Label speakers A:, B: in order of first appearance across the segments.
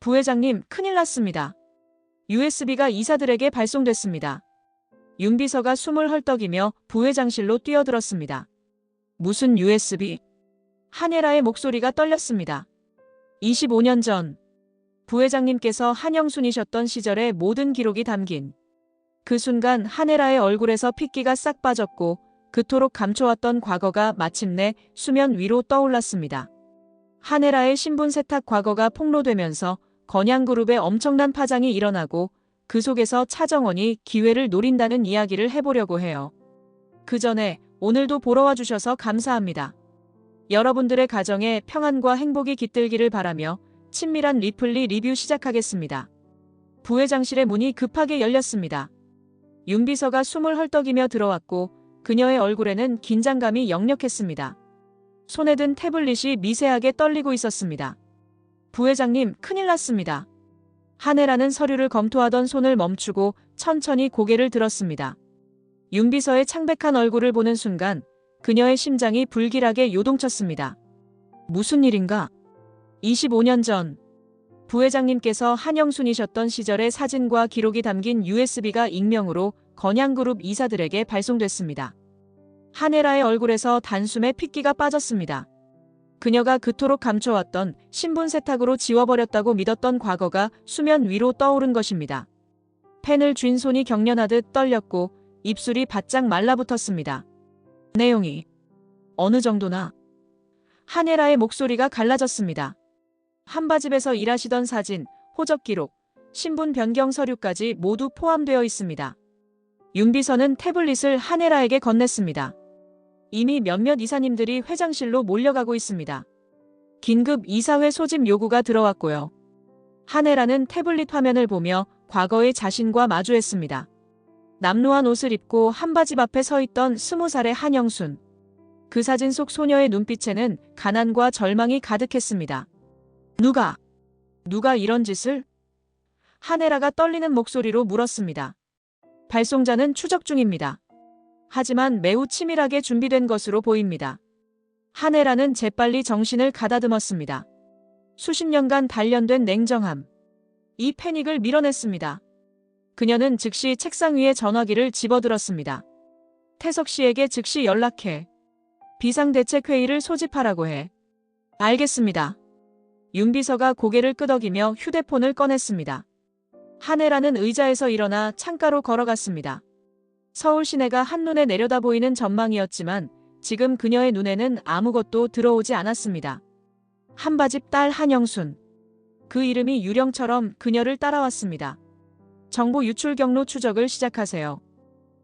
A: 부회장님, 큰일 났습니다. USB가 이사들에게 발송됐습니다. 윤 비서가 숨을 헐떡이며 부회장실로 뛰어들었습니다. 무슨 USB? 한혜라의 목소리가 떨렸습니다. 25년 전 부회장님께서 한영순이셨던 시절의 모든 기록이 담긴 그 순간 한혜라의 얼굴에서 핏기가 싹 빠졌고 그토록 감춰왔던 과거가 마침내 수면 위로 떠올랐습니다. 한혜라의 신분 세탁 과거가 폭로되면서 건양그룹에 엄청난 파장이 일어나고 그 속에서 차정원이 기회를 노린다는 이야기를 해보려고 해요. 그 전에 오늘도 보러 와주셔서 감사합니다. 여러분들의 가정에 평안과 행복이 깃들기를 바라며 친밀한 리플리 리뷰 시작하겠습니다. 부회장실의 문이 급하게 열렸습니다. 윤 비서가 숨을 헐떡이며 들어왔고 그녀의 얼굴에는 긴장감이 역력했습니다. 손에 든 태블릿이 미세하게 떨리고 있었습니다. 부회장님, 큰일 났습니다. 한혜라는 서류를 검토하던 손을 멈추고 천천히 고개를 들었습니다. 윤 비서의 창백한 얼굴을 보는 순간 그녀의 심장이 불길하게 요동쳤습니다. 무슨 일인가? 25년 전 부회장님께서 한영순이셨던 시절의 사진과 기록이 담긴 USB가 익명으로 건양그룹 이사들에게 발송됐습니다. 한혜라의 얼굴에서 단숨에 핏기가 빠졌습니다. 그녀가 그토록 감춰왔던 신분 세탁으로 지워버렸다고 믿었던 과거가 수면 위로 떠오른 것입니다. 펜을 쥔 손이 경련하듯 떨렸고 입술이 바짝 말라붙었습니다. 내용이 어느 정도나? 한혜라의 목소리가 갈라졌습니다. 한바집에서 일하시던 사진, 호적 기록, 신분 변경 서류까지 모두 포함되어 있습니다. 윤 비서는 태블릿을 한혜라에게 건넸습니다. 이미 몇몇 이사님들이 회장실로 몰려가고 있습니다. 긴급 이사회 소집 요구가 들어왔고요. 한혜라는 태블릿 화면을 보며 과거의 자신과 마주했습니다. 남루한 옷을 입고 한바집 앞에 서 있던 20살의 한영순. 그 사진 속 소녀의 눈빛에는 가난과 절망이 가득했습니다. 누가 이런 짓을? 한혜라가 떨리는 목소리로 물었습니다. 발송자는 추적 중입니다. 하지만 매우 치밀하게 준비된 것으로 보입니다. 한혜라는 재빨리 정신을 가다듬었습니다. 수십 년간 단련된 냉정함. 이 패닉을 밀어냈습니다. 그녀는 즉시 책상 위에 전화기를 집어들었습니다. 태석 씨에게 즉시 연락해. 비상대책회의를 소집하라고 해. 알겠습니다. 윤 비서가 고개를 끄덕이며 휴대폰을 꺼냈습니다. 한혜라는 의자에서 일어나 창가로 걸어갔습니다. 서울 시내가 한눈에 내려다 보이는 전망이었지만 지금 그녀의 눈에는 아무것도 들어오지 않았습니다. 한바집 딸 한영순. 그 이름이 유령처럼 그녀를 따라왔습니다. 정보 유출 경로 추적을 시작하세요.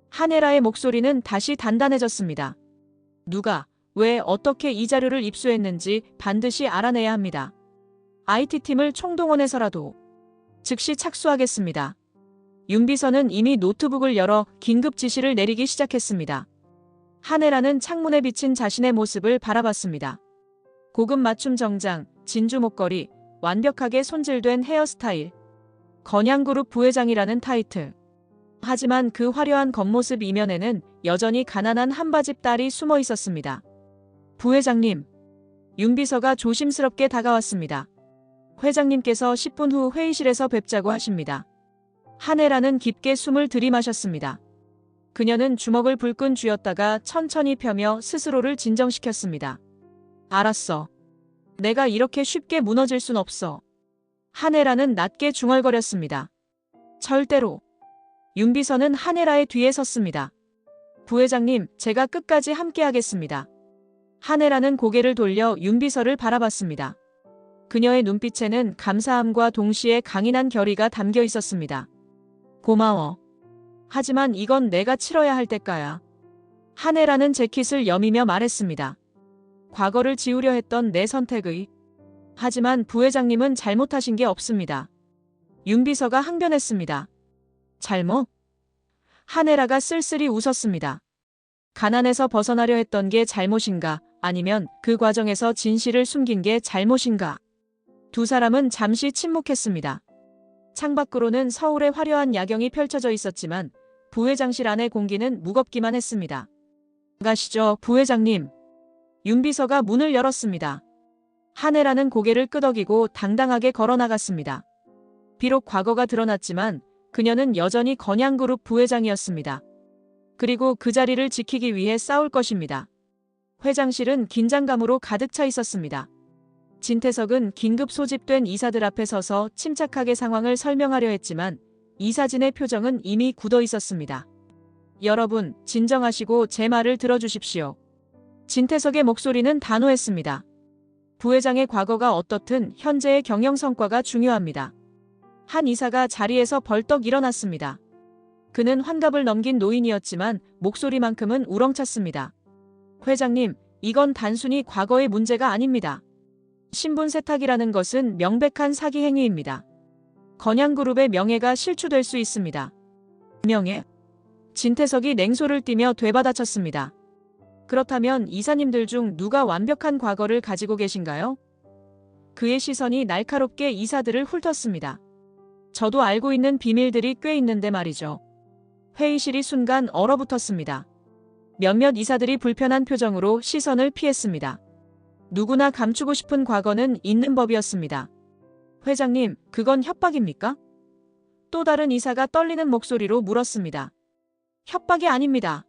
A: 한혜라의 목소리는 다시 단단해졌습니다. 누가, 왜, 어떻게 이 자료를 입수했는지 반드시 알아내야 합니다. IT팀을 총동원해서라도 즉시 착수하겠습니다. 윤 비서는 이미 노트북을 열어 긴급 지시를 내리기 시작했습니다. 한혜라는 창문에 비친 자신의 모습을 바라봤습니다. 고급 맞춤 정장, 진주 목걸이, 완벽하게 손질된 헤어스타일. 건양그룹 부회장이라는 타이틀. 하지만 그 화려한 겉모습 이면에는 여전히 가난한 한바집 딸이 숨어 있었습니다. 부회장님. 윤 비서가 조심스럽게 다가왔습니다. 회장님께서 10분 후 회의실에서 뵙자고 하십니다. 한혜라는 깊게 숨을 들이마셨습니다. 그녀는 주먹을 불끈 쥐었다가 천천히 펴며 스스로를 진정시켰습니다. 알았어. 내가 이렇게 쉽게 무너질 순 없어. 한혜라는 낮게 중얼거렸습니다. 절대로. 윤 비서는 한혜라의 뒤에 섰습니다. 부회장님, 제가 끝까지 함께하겠습니다. 한혜라는 고개를 돌려 윤 비서를 바라봤습니다. 그녀의 눈빛에는 감사함과 동시에 강인한 결의가 담겨 있었습니다. 고마워. 하지만 이건 내가 치러야 할 대가야. 한혜라는 재킷을 여미며 말했습니다. 과거를 지우려 했던 내 선택의. 하지만 부회장님은 잘못하신 게 없습니다. 윤 비서가 항변했습니다. 잘못? 한혜라가 쓸쓸히 웃었습니다. 가난에서 벗어나려 했던 게 잘못인가, 아니면 그 과정에서 진실을 숨긴 게 잘못인가? 두 사람은 잠시 침묵했습니다. 창밖으로는 서울의 화려한 야경이 펼쳐져 있었지만 부회장실 안의 공기는 무겁기만 했습니다. 가시죠, 부회장님. 윤 비서가 문을 열었습니다. 한혜라는 고개를 끄덕이고 당당하게 걸어나갔습니다. 비록 과거가 드러났지만 그녀는 여전히 건양그룹 부회장이었습니다. 그리고 그 자리를 지키기 위해 싸울 것입니다. 회장실은 긴장감으로 가득 차 있었습니다. 진태석은 긴급 소집된 이사들 앞에 서서 침착하게 상황을 설명하려 했지만 이사진의 표정은 이미 굳어 있었습니다. 여러분, 진정하시고 제 말을 들어주십시오. 진태석의 목소리는 단호했습니다. 부회장의 과거가 어떻든 현재의 경영 성과가 중요합니다. 한 이사가 자리에서 벌떡 일어났습니다. 그는 환갑을 넘긴 노인이었지만 목소리만큼은 우렁찼습니다. 회장님, 이건 단순히 과거의 문제가 아닙니다. 신분 세탁이라는 것은 명백한 사기 행위입니다. 건양그룹의 명예가 실추될 수 있습니다. 명예? 진태석이 냉소를 띠며 되받아쳤습니다. 그렇다면 이사님들 중 누가 완벽한 과거를 가지고 계신가요? 그의 시선이 날카롭게 이사들을 훑었습니다. 저도 알고 있는 비밀들이 꽤 있는데 말이죠. 회의실이 순간 얼어붙었습니다. 몇몇 이사들이 불편한 표정으로 시선을 피했습니다. 누구나 감추고 싶은 과거는 있는 법이었습니다. 회장님, 그건 협박입니까? 또 다른 이사가 떨리는 목소리로 물었습니다. 협박이 아닙니다.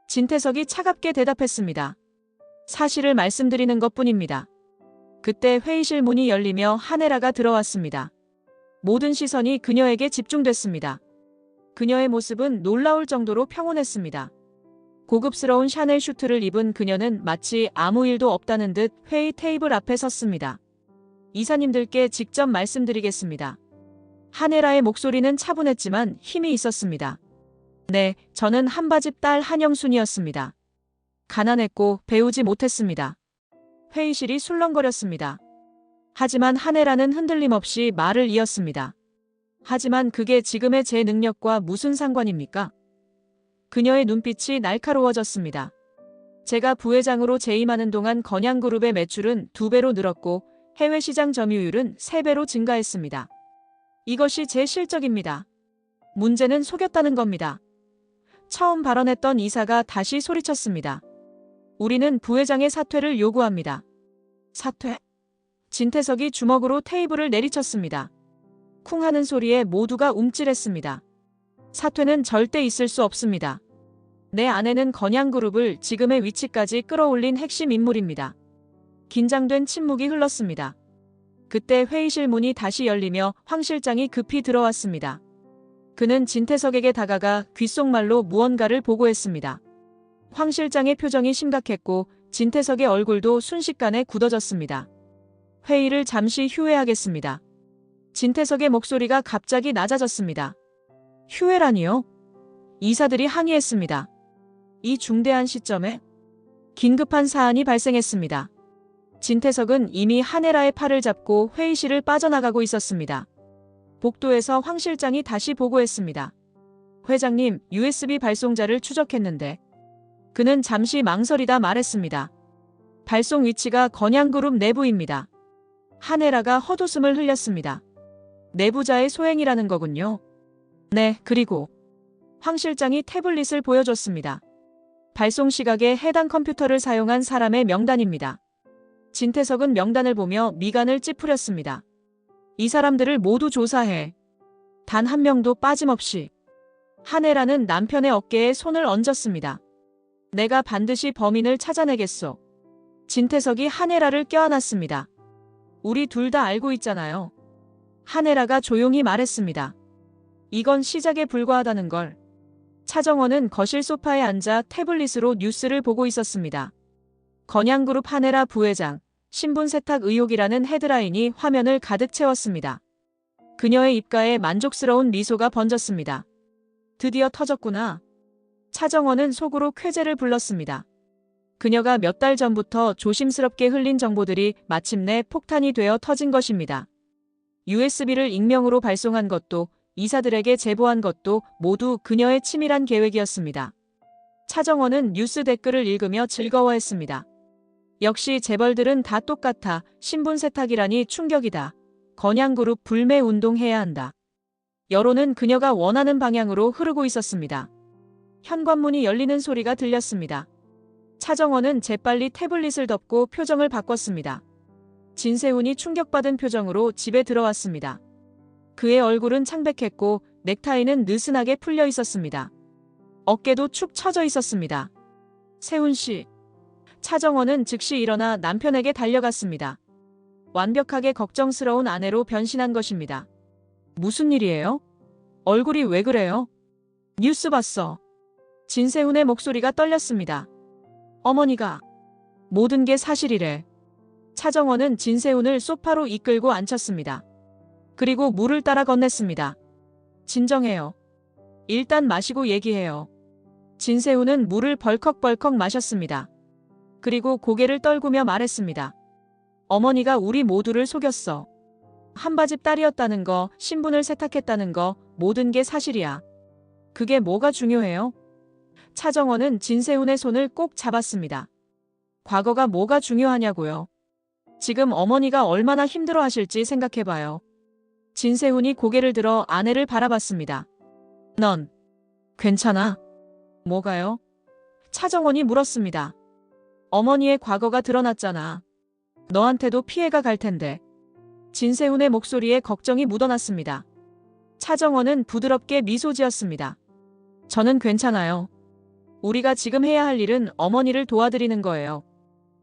A: 진태석이 차갑게 대답했습니다. 사실을 말씀드리는 것뿐입니다. 그때 회의실 문이 열리며 하네라가 들어왔습니다. 모든 시선이 그녀에게 집중됐습니다. 그녀의 모습은 놀라울 정도로 평온했습니다. 고급스러운 샤넬 슈트를 입은 그녀는 마치 아무 일도 없다는 듯 회의 테이블 앞에 섰습니다. 이사님들께 직접 말씀드리겠습니다. 하네라의 목소리는 차분했지만 힘이 있었습니다. 네, 저는 한바집 딸 한영순이었습니다. 가난했고 배우지 못했습니다. 회의실이 술렁거렸습니다. 하지만 하네라는 흔들림 없이 말을 이었습니다. 하지만 그게 지금의 제 능력과 무슨 상관입니까? 그녀의 눈빛이 날카로워졌습니다. 제가 부회장으로 재임하는 동안 건양그룹의 매출은 2배로 늘었고 해외 시장 점유율은 3배로 증가했습니다. 이것이 제 실적입니다. 문제는 속였다는 겁니다. 처음 발언했던 이사가 다시 소리쳤습니다. 우리는 부회장의 사퇴를 요구합니다. 사퇴? 진태석이 주먹으로 테이블을 내리쳤습니다. 쿵 하는 소리에 모두가 움찔했습니다. 사퇴는 절대 있을 수 없습니다. 내 아내는 건양그룹을 지금의 위치까지 끌어올린 핵심 인물입니다. 긴장된 침묵이 흘렀습니다. 그때 회의실 문이 다시 열리며 황 실장이 급히 들어왔습니다. 그는 진태석에게 다가가 귓속말로 무언가를 보고했습니다. 황 실장의 표정이 심각했고 진태석의 얼굴도 순식간에 굳어졌습니다. 회의를 잠시 휴회하겠습니다. 진태석의 목소리가 갑자기 낮아졌습니다. 휴회라니요? 이사들이 항의했습니다. 이 중대한 시점에 긴급한 사안이 발생했습니다. 진태석은 이미 하네라의 팔을 잡고 회의실을 빠져나가고 있었습니다. 복도에서 황 실장이 다시 보고했습니다. 회장님, USB 발송자를 추적했는데. 그는 잠시 망설이다 말했습니다. 발송 위치가 건양그룹 내부입니다. 하네라가 헛웃음을 흘렸습니다. 내부자의 소행이라는 거군요. 네, 그리고 황 실장이 태블릿을 보여줬습니다. 발송 시각에 해당 컴퓨터를 사용한 사람의 명단입니다. 진태석은 명단을 보며 미간을 찌푸렸습니다. 이 사람들을 모두 조사해. 단 한 명도 빠짐없이. 하네라는 남편의 어깨에 손을 얹었습니다. 내가 반드시 범인을 찾아내겠소. 진태석이 하네라를 껴안았습니다. 우리 둘 다 알고 있잖아요. 하네라가 조용히 말했습니다. 이건 시작에 불과하다는 걸. 차정원은 거실 소파에 앉아 태블릿으로 뉴스를 보고 있었습니다. 건양그룹 하네라 부회장, 신분 세탁 의혹이라는 헤드라인이 화면을 가득 채웠습니다. 그녀의 입가에 만족스러운 미소가 번졌습니다. 드디어 터졌구나. 차정원은 속으로 쾌재를 불렀습니다. 그녀가 몇 달 전부터 조심스럽게 흘린 정보들이 마침내 폭탄이 되어 터진 것입니다. USB를 익명으로 발송한 것도 이사들에게 제보한 것도 모두 그녀의 치밀한 계획이었습니다. 차정원은 뉴스 댓글을 읽으며 즐거워했습니다. 역시 재벌들은 다 똑같아. 신분 세탁이라니 충격이다. 건양그룹 불매 운동해야 한다. 여론은 그녀가 원하는 방향으로 흐르고 있었습니다. 현관문이 열리는 소리가 들렸습니다. 차정원은 재빨리 태블릿을 덮고 표정을 바꿨습니다. 진세훈이 충격받은 표정으로 집에 들어왔습니다. 그의 얼굴은 창백했고 넥타이는 느슨하게 풀려 있었습니다. 어깨도 축 처져 있었습니다. 세훈 씨. 차정원은 즉시 일어나 남편에게 달려갔습니다. 완벽하게 걱정스러운 아내로 변신한 것입니다. 무슨 일이에요? 얼굴이 왜 그래요? 뉴스 봤어. 진세훈의 목소리가 떨렸습니다. 어머니가. 모든 게 사실이래. 차정원은 진세훈을 소파로 이끌고 앉혔습니다. 그리고 물을 따라 건넸습니다. 진정해요. 일단 마시고 얘기해요. 진세훈은 물을 벌컥벌컥 마셨습니다. 그리고 고개를 떨구며 말했습니다. 어머니가 우리 모두를 속였어. 한바집 딸이었다는 거, 신분을 세탁했다는 거, 모든 게 사실이야. 그게 뭐가 중요해요? 차정원은 진세훈의 손을 꼭 잡았습니다. 과거가 뭐가 중요하냐고요. 지금 어머니가 얼마나 힘들어 하실지 생각해봐요. 진세훈이 고개를 들어 아내를 바라봤습니다. 넌 괜찮아? 뭐가요? 차정원이 물었습니다. 어머니의 과거가 드러났잖아. 너한테도 피해가 갈 텐데. 진세훈의 목소리에 걱정이 묻어났습니다. 차정원은 부드럽게 미소 지었습니다. 저는 괜찮아요. 우리가 지금 해야 할 일은 어머니를 도와드리는 거예요.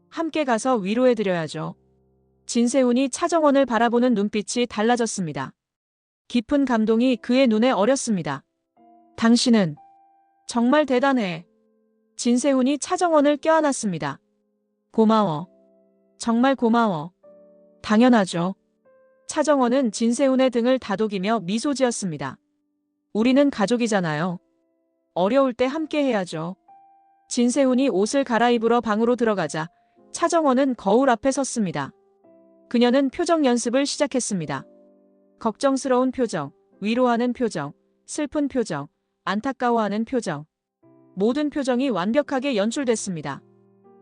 A: 함께 가서 위로해드려야죠. 진세훈이 차정원을 바라보는 눈빛이 달라졌습니다. 깊은 감동이 그의 눈에 어렸습니다. 당신은 정말 대단해. 진세훈이 차정원을 껴안았습니다. 고마워. 정말 고마워. 당연하죠. 차정원은 진세훈의 등을 다독이며 미소 지었습니다. 우리는 가족이잖아요. 어려울 때 함께 해야죠. 진세훈이 옷을 갈아입으러 방으로 들어가자 차정원은 거울 앞에 섰습니다. 그녀는 표정 연습을 시작했습니다. 걱정스러운 표정, 위로하는 표정, 슬픈 표정, 안타까워하는 표정. 모든 표정이 완벽하게 연출됐습니다.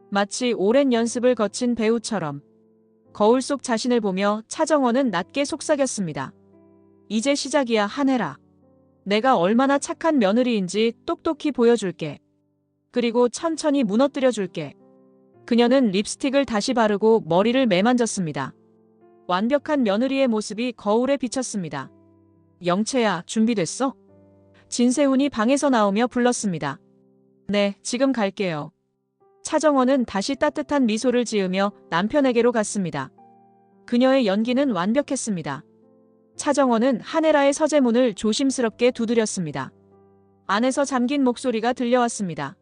A: 마치 오랜 연습을 거친 배우처럼. 거울 속 자신을 보며 차정원은 낮게 속삭였습니다. 이제 시작이야, 한혜라. 내가 얼마나 착한 며느리인지 똑똑히 보여줄게. 그리고 천천히 무너뜨려줄게. 그녀는 립스틱을 다시 바르고 머리를 매만졌습니다. 완벽한 며느리의 모습이 거울에 비쳤습니다. 영채야, 준비됐어? 진세훈이 방에서 나오며 불렀습니다. 네, 지금 갈게요. 차정원은 다시 따뜻한 미소를 지으며 남편에게로 갔습니다. 그녀의 연기는 완벽했습니다. 차정원은 한혜라의 서재문을 조심스럽게 두드렸습니다. 안에서 잠긴 목소리가 들려왔습니다.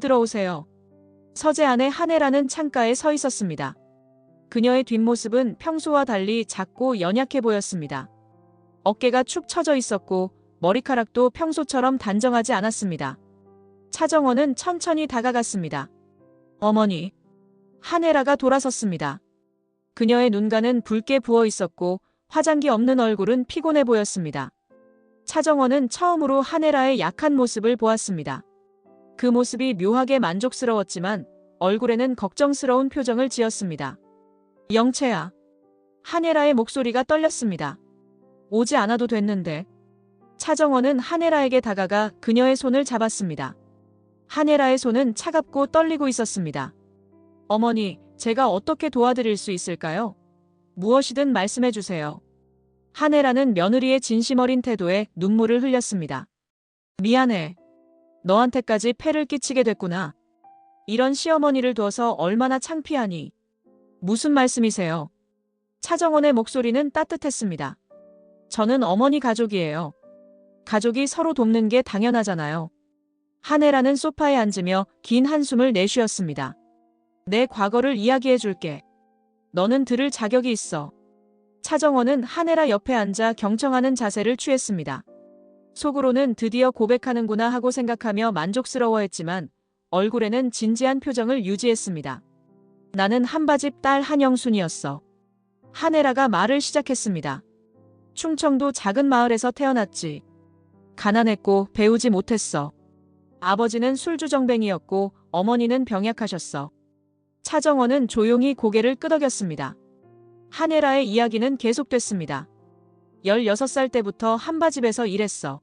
A: 들어오세요. 서재 안에 한혜라는 창가에 서 있었습니다. 그녀의 뒷모습은 평소와 달리 작고 연약해 보였습니다. 어깨가 축 처져 있었고 머리카락도 평소처럼 단정하지 않았습니다. 차정원은 천천히 다가갔습니다. 어머니. 한혜라가 돌아섰습니다. 그녀의 눈가는 붉게 부어 있었고 화장기 없는 얼굴은 피곤해 보였습니다. 차정원은 처음으로 한혜라의 약한 모습을 보았습니다. 그 모습이 묘하게 만족스러웠지만 얼굴에는 걱정스러운 표정을 지었습니다. 영채야. 한혜라의 목소리가 떨렸습니다. 오지 않아도 됐는데. 차정원은 한혜라에게 다가가 그녀의 손을 잡았습니다. 한혜라의 손은 차갑고 떨리고 있었습니다. 어머니, 제가 어떻게 도와드릴 수 있을까요? 무엇이든 말씀해 주세요. 한혜라는 며느리의 진심 어린 태도에 눈물을 흘렸습니다. 미안해. 너한테까지 폐를 끼치게 됐구나. 이런 시어머니를 둬서 얼마나 창피하니. 무슨 말씀이세요? 차정원의 목소리는 따뜻했습니다. 저는 어머니 가족이에요. 가족이 서로 돕는 게 당연하잖아요. 한혜라는 소파에 앉으며 긴 한숨을 내쉬었습니다. 내 과거를 이야기해 줄게. 너는 들을 자격이 있어. 차정원은 한혜라 옆에 앉아 경청하는 자세를 취했습니다. 속으로는 드디어 고백하는구나 하고 생각하며 만족스러워했지만 얼굴에는 진지한 표정을 유지했습니다. 나는 한바집 딸 한영순이었어. 한혜라가 말을 시작했습니다. 충청도 작은 마을에서 태어났지. 가난했고 배우지 못했어. 아버지는 술주정뱅이였고 어머니는 병약하셨어. 차정원은 조용히 고개를 끄덕였습니다. 한혜라의 이야기는 계속됐습니다. 16살 때부터 한바집에서 일했어.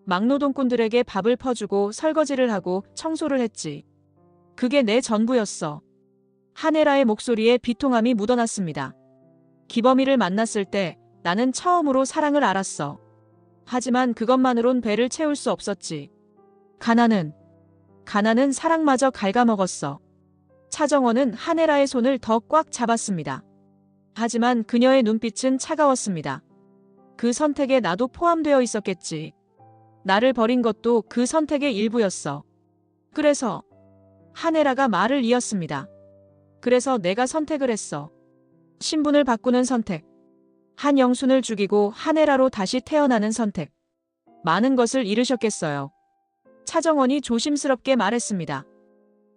A: 막노동꾼들에게 밥을 퍼주고 설거지를 하고 청소를 했지. 그게 내 전부였어. 한혜라의 목소리에 비통함이 묻어났습니다. 기범이를 만났을 때 나는 처음으로 사랑을 알았어. 하지만 그것만으론 배를 채울 수 없었지. 가난은 사랑마저 갉아먹었어. 차정원은 한혜라의 손을 더 꽉 잡았습니다. 하지만 그녀의 눈빛은 차가웠습니다. 그 선택에 나도 포함되어 있었겠지. 나를 버린 것도 그 선택의 일부였어. 그래서 한혜라가 말을 이었습니다. 그래서 내가 선택을 했어. 신분을 바꾸는 선택. 한영순을 죽이고 한혜라로 다시 태어나는 선택. 많은 것을 잃으셨겠어요. 차정원이 조심스럽게 말했습니다.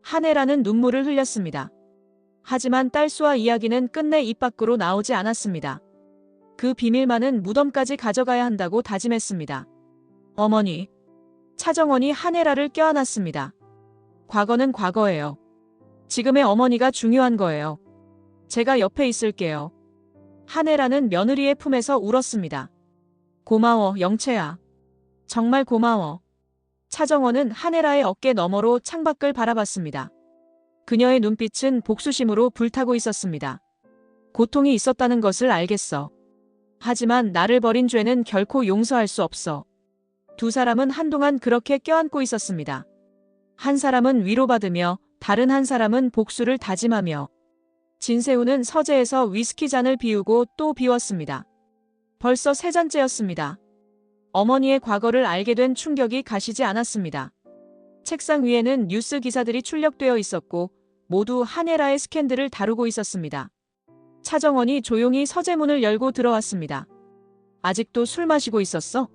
A: 한혜라는 눈물을 흘렸습니다. 하지만 딸수와 이야기는 끝내 입 밖으로 나오지 않았습니다. 그 비밀만은 무덤까지 가져가야 한다고 다짐했습니다. 어머니. 차정원이 한혜라를 껴안았습니다. 과거는 과거예요. 지금의 어머니가 중요한 거예요. 제가 옆에 있을게요. 한혜라는 며느리의 품에서 울었습니다. 고마워, 영채야. 정말 고마워. 차정원은 한혜라의 어깨 너머로 창밖을 바라봤습니다. 그녀의 눈빛은 복수심으로 불타고 있었습니다. 고통이 있었다는 것을 알겠어. 하지만 나를 버린 죄는 결코 용서할 수 없어. 두 사람은 한동안 그렇게 껴안고 있었습니다. 한 사람은 위로받으며 다른 한 사람은 복수를 다짐하며. 진세우는 서재에서 위스키 잔을 비우고 또 비웠습니다. 벌써 세 잔째였습니다. 어머니의 과거를 알게 된 충격이 가시지 않았습니다. 책상 위에는 뉴스 기사들이 출력되어 있었고 모두 한혜라의 스캔들을 다루고 있었습니다. 차정원이 조용히 서재문을 열고 들어왔습니다. 아직도 술 마시고 있었어?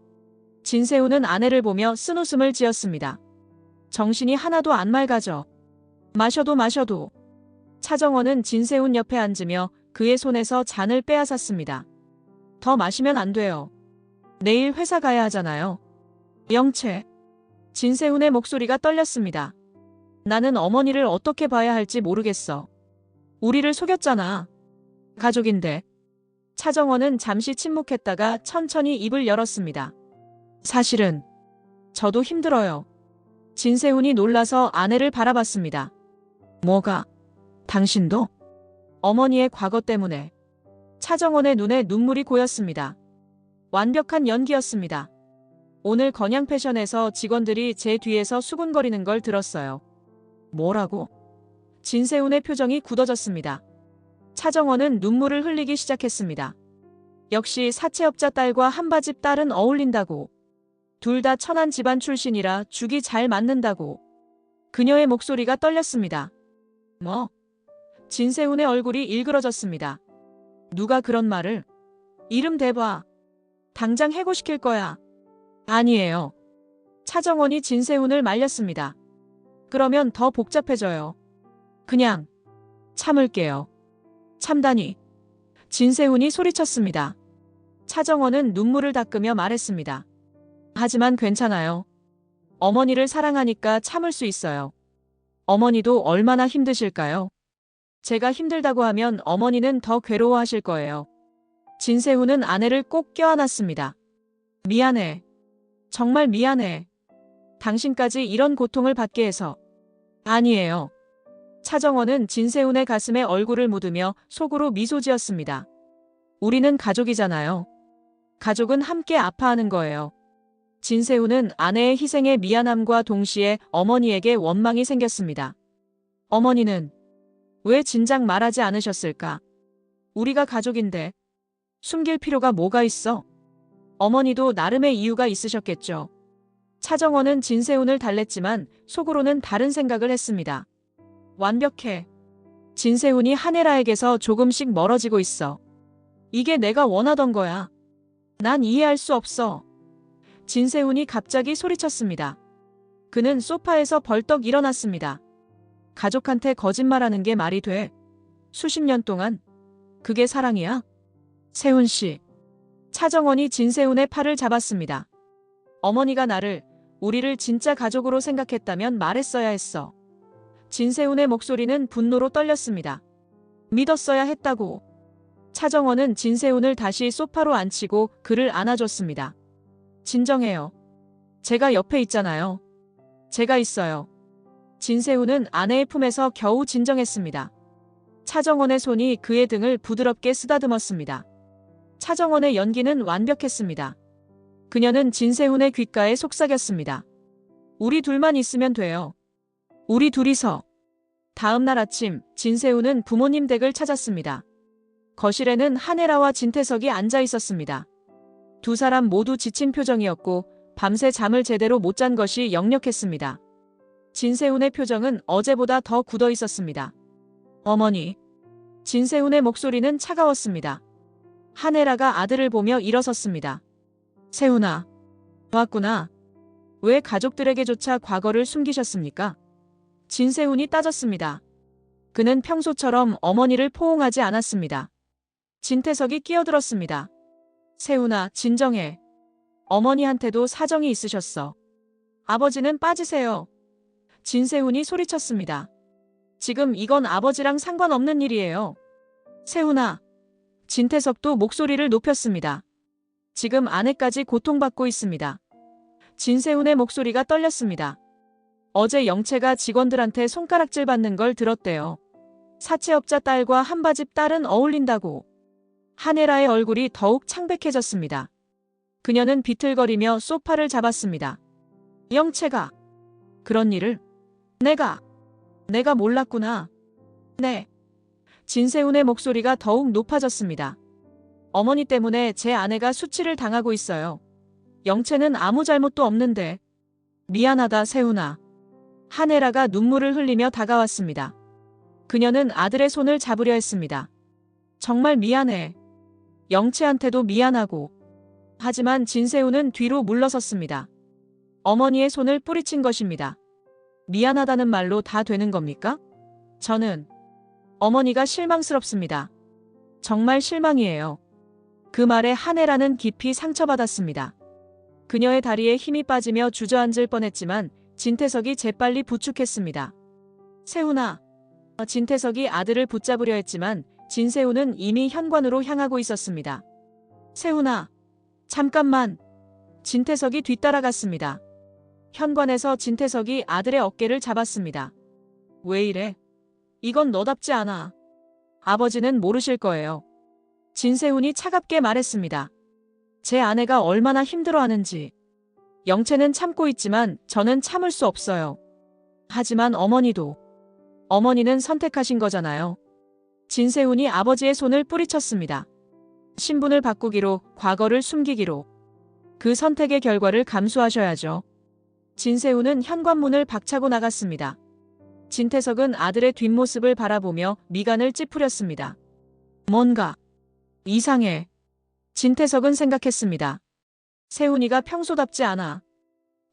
A: 진세우는 아내를 보며 쓴웃음을 지었습니다. 정신이 하나도 안 맑아져. 마셔도. 차정원은 진세훈 옆에 앉으며 그의 손에서 잔을 빼앗았습니다. 더 마시면 안 돼요. 내일 회사 가야 하잖아요. 영채. 진세훈의 목소리가 떨렸습니다. 나는 어머니를 어떻게 봐야 할지 모르겠어. 우리를 속였잖아. 가족인데. 차정원은 잠시 침묵했다가 천천히 입을 열었습니다. 사실은 저도 힘들어요. 진세훈이 놀라서 아내를 바라봤습니다. 뭐가? 당신도? 어머니의 과거 때문에. 차정원의 눈에 눈물이 고였습니다. 완벽한 연기였습니다. 오늘 건양 패션에서 직원들이 제 뒤에서 수군거리는 걸 들었어요. 뭐라고? 진세훈의 표정이 굳어졌습니다. 차정원은 눈물을 흘리기 시작했습니다. 역시 사채업자 딸과 한바집 딸은 어울린다고. 둘 다 천한 집안 출신이라 죽이 잘 맞는다고. 그녀의 목소리가 떨렸습니다. 뭐? 진세훈의 얼굴이 일그러졌습니다. 누가 그런 말을? 이름 대봐. 당장 해고시킬 거야. 아니에요. 차정원이 진세훈을 말렸습니다. 그러면 더 복잡해져요. 그냥 참을게요. 참다니. 진세훈이 소리쳤습니다. 차정원은 눈물을 닦으며 말했습니다. 하지만 괜찮아요. 어머니를 사랑하니까 참을 수 있어요. 어머니도 얼마나 힘드실까요? 제가 힘들다고 하면 어머니는 더 괴로워하실 거예요. 진세훈은 아내를 꼭 껴안았습니다. 미안해. 정말 미안해. 당신까지 이런 고통을 받게 해서. 아니에요. 차정원은 진세훈의 가슴에 얼굴을 묻으며 속으로 미소 지었습니다. 우리는 가족이잖아요. 가족은 함께 아파하는 거예요. 진세훈은 아내의 희생에 미안함과 동시에 어머니에게 원망이 생겼습니다. 어머니는 왜 진작 말하지 않으셨을까? 우리가 가족인데 숨길 필요가 뭐가 있어? 어머니도 나름의 이유가 있으셨겠죠. 차정원은 진세훈을 달랬지만 속으로는 다른 생각을 했습니다. 완벽해. 진세훈이 한혜라에게서 조금씩 멀어지고 있어. 이게 내가 원하던 거야. 난 이해할 수 없어. 진세훈이 갑자기 소리쳤습니다. 그는 소파에서 벌떡 일어났습니다. 가족한테 거짓말하는 게 말이 돼? 수십 년 동안? 그게 사랑이야? 세훈 씨. 차정원이 진세훈의 팔을 잡았습니다. 어머니가 우리를 진짜 가족으로 생각했다면 말했어야 했어. 진세훈의 목소리는 분노로 떨렸습니다. 믿었어야 했다고. 차정원은 진세훈을 다시 소파로 앉히고 그를 안아줬습니다. 진정해요. 제가 옆에 있잖아요. 제가 있어요. 진세훈은 아내의 품에서 겨우 진정했습니다. 차정원의 손이 그의 등을 부드럽게 쓰다듬었습니다. 차정원의 연기는 완벽했습니다. 그녀는 진세훈의 귓가에 속삭였습니다. 우리 둘만 있으면 돼요. 우리 둘이서. 다음 날 아침 진세훈은 부모님 댁을 찾았습니다. 거실에는 한혜라와 진태석이 앉아 있었습니다. 두 사람 모두 지친 표정이었고 밤새 잠을 제대로 못 잔 것이 역력했습니다. 진세훈의 표정은 어제보다 더 굳어 있었습니다. 어머니. 진세훈의 목소리는 차가웠습니다. 한혜라가 아들을 보며 일어섰습니다. 세훈아. 왔구나. 왜 가족들에게조차 과거를 숨기셨습니까? 진세훈이 따졌습니다. 그는 평소처럼 어머니를 포옹하지 않았습니다. 진태석이 끼어들었습니다. 세훈아, 진정해. 어머니한테도 사정이 있으셨어. 아버지는 빠지세요. 진세훈이 소리쳤습니다. 지금 이건 아버지랑 상관없는 일이에요. 세훈아. 진태석도 목소리를 높였습니다. 지금 아내까지 고통받고 있습니다. 진세훈의 목소리가 떨렸습니다. 어제 영채가 직원들한테 손가락질 받는 걸 들었대요. 사채업자 딸과 한바집 딸은 어울린다고. 한혜라의 얼굴이 더욱 창백해졌습니다. 그녀는 비틀거리며 소파를 잡았습니다. 영채가. 그런 일을. 내가 몰랐구나. 네. 진세훈의 목소리가 더욱 높아졌습니다. 어머니 때문에 제 아내가 수치를 당하고 있어요. 영채는 아무 잘못도 없는데. 미안하다, 세훈아. 한혜라가 눈물을 흘리며 다가왔습니다. 그녀는 아들의 손을 잡으려 했습니다. 정말 미안해. 영채한테도 미안하고. 하지만 진세훈은 뒤로 물러섰습니다. 어머니의 손을 뿌리친 것입니다. 미안하다는 말로 다 되는 겁니까? 저는 어머니가 실망스럽습니다. 정말 실망이에요. 그 말에 한혜라는 깊이 상처받았습니다. 그녀의 다리에 힘이 빠지며 주저앉을 뻔했지만 진태석이 재빨리 부축했습니다. 세훈아. 진태석이 아들을 붙잡으려 했지만 진세훈은 이미 현관으로 향하고 있었습니다. 세훈아. 잠깐만. 진태석이 뒤따라갔습니다. 현관에서 진태석이 아들의 어깨를 잡았습니다. 왜 이래? 이건 너답지 않아. 아버지는 모르실 거예요. 진세훈이 차갑게 말했습니다. 제 아내가 얼마나 힘들어하는지. 영채는 참고 있지만 저는 참을 수 없어요. 하지만 어머니도. 어머니는 선택하신 거잖아요. 진세훈이 아버지의 손을 뿌리쳤습니다. 신분을 바꾸기로, 과거를 숨기기로. 그 선택의 결과를 감수하셔야죠. 진세훈은 현관문을 박차고 나갔습니다. 진태석은 아들의 뒷모습을 바라보며 미간을 찌푸렸습니다. 뭔가 이상해. 진태석은 생각했습니다. 세훈이가 평소답지 않아.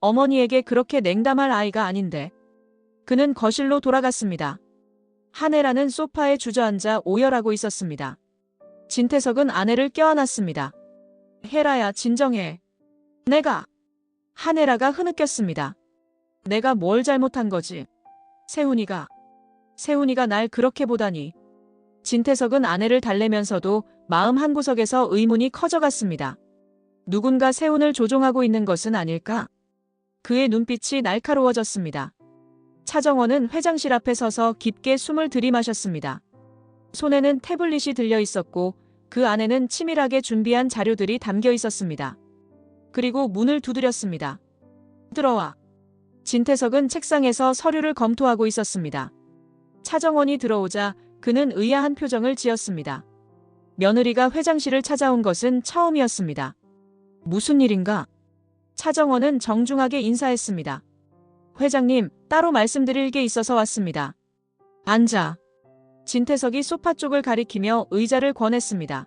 A: 어머니에게 그렇게 냉담할 아이가 아닌데. 그는 거실로 돌아갔습니다. 한혜라는 소파에 주저앉아 오열하고 있었습니다. 진태석은 아내를 껴안았습니다. 혜라야, 진정해. 한혜라가 흐느꼈습니다. 내가 뭘 잘못한 거지? 세훈이가 날 그렇게 보다니. 진태석은 아내를 달래면서도 마음 한구석에서 의문이 커져갔습니다. 누군가 세훈을 조종하고 있는 것은 아닐까? 그의 눈빛이 날카로워졌습니다. 차정원은 회장실 앞에 서서 깊게 숨을 들이마셨습니다. 손에는 태블릿이 들려 있었고 그 안에는 치밀하게 준비한 자료들이 담겨 있었습니다. 그리고 문을 두드렸습니다. 들어와. 진태석은 책상에서 서류를 검토하고 있었습니다. 차정원이 들어오자 그는 의아한 표정을 지었습니다. 며느리가 회장실을 찾아온 것은 처음이었습니다. 무슨 일인가? 차정원은 정중하게 인사했습니다. 회장님, 따로 말씀드릴 게 있어서 왔습니다. 앉아. 진태석이 소파 쪽을 가리키며 의자를 권했습니다.